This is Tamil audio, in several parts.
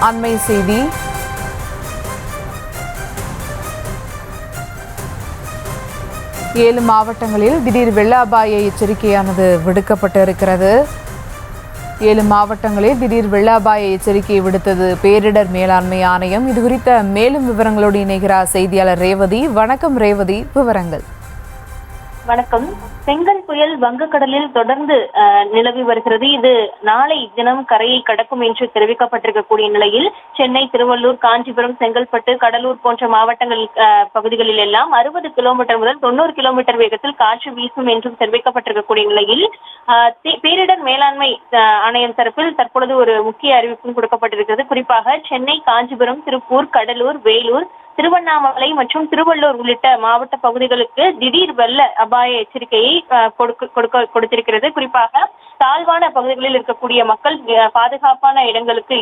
அண்மை செய்தி. ஏழு மாவட்டங்களில் திடீர் வெள்ள அபாய எச்சரிக்கையானது விடுக்கப்பட்டிருக்கிறது. 7 மாவட்டங்களில் திடீர் வெள்ள அபாய எச்சரிக்கையை விடுத்தது பேரிடர் மேலாண்மை ஆணையம். இது குறித்த மேலும் விவரங்களோடு இணைகிறார் செய்தியாளர் ரேவதி. வணக்கம் ரேவதி, விவரங்கள். வணக்கம். செங்கல் புயல் வங்கக்கடலில் தொடர்ந்து நிலவி வருகிறது. இது நாளை தினம் கரையை கடக்கும் என்று தெரிவிக்கப்பட்டிருக்கக்கூடிய நிலையில் சென்னை, திருவள்ளூர், காஞ்சிபுரம், செங்கல்பட்டு, கடலூர் போன்ற மாவட்டங்கள் பகுதிகளில் எல்லாம் 60 கிலோமீட்டர் முதல் 90 கிலோமீட்டர் வேகத்தில் காற்று வீசும் என்றும் தெரிவிக்கப்பட்டிருக்கக்கூடிய நிலையில் பேரிடர் மேலாண்மை ஆணையம் தரப்பில் தற்பொழுது ஒரு முக்கிய அறிவிப்பும் கொடுக்கப்பட்டிருக்கிறது. குறிப்பாக சென்னை, காஞ்சிபுரம், திருப்பூர், கடலூர், வேலூர், திருவண்ணாமலை மற்றும் திருவள்ளூர் உள்ளிட்ட மாவட்ட பகுதிகளுக்கு திடீர் வெள்ள அபாய எச்சரிக்கையை கொடுத்திருக்கிறது. குறிப்பாக தாழ்வான பகுதிகளில் இருக்கக்கூடிய மக்கள் பாதுகாப்பான இடங்களுக்கு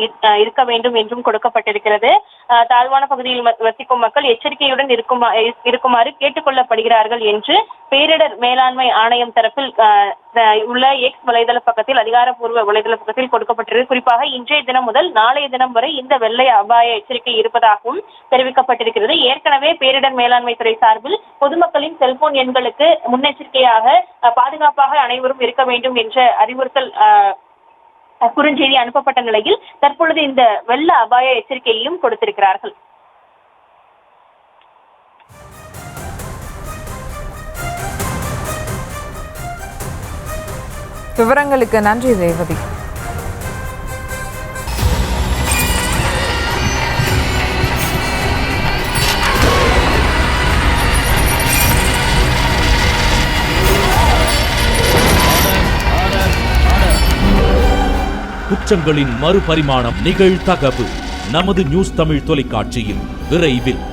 இருக்க வேண்டும் என்றும் கொடுக்கப்பட்டிருக்கிறது. தாழ்வான பகுதியில் வசிக்கும் மக்கள் எச்சரிக்கையுடன் இருக்குமாறு கேட்டுக்கொள்ளப்படுகிறார்கள் என்று பேரிடர் மேலாண்மை ஆணையம் தரப்பில் உள்ள எக்ஸ் வலைதள பக்கத்தில், அதிகாரப்பூர்வ வலைதள பக்கத்தில் கொடுக்கப்பட்டிருக்கு. குறிப்பாக இன்றைய தினம் முதல் நாளைய தினம் வரை இந்த வெள்ள அபாய எச்சரிக்கை இருப்பதாகவும் தெரிவிக்கப்பட்டிருக்கிறது. ஏற்கனவே பேரிடர் மேலாண்மை துறை சார்பில் பொதுமக்களின் செல்போன் எண்களுக்கு முன்னெச்சரிக்கையாக பாதுகாப்பாக அனைவரும் இருக்க வேண்டும் என்ற அறிவுறுத்தல் குறுஞ்செய்தி அனுப்பப்பட்ட நிலையில் தற்பொழுது இந்த வெள்ள அபாய எச்சரிக்கையையும் கொடுத்திருக்கிறார்கள். விவரங்களுக்கு நன்றி ரேவதி. குற்றங்களின் மறுபரிமாணம் நிகழ்தகவு நமது நியூஸ் தமிழ் தொலைக்காட்சியில் விரைவில்.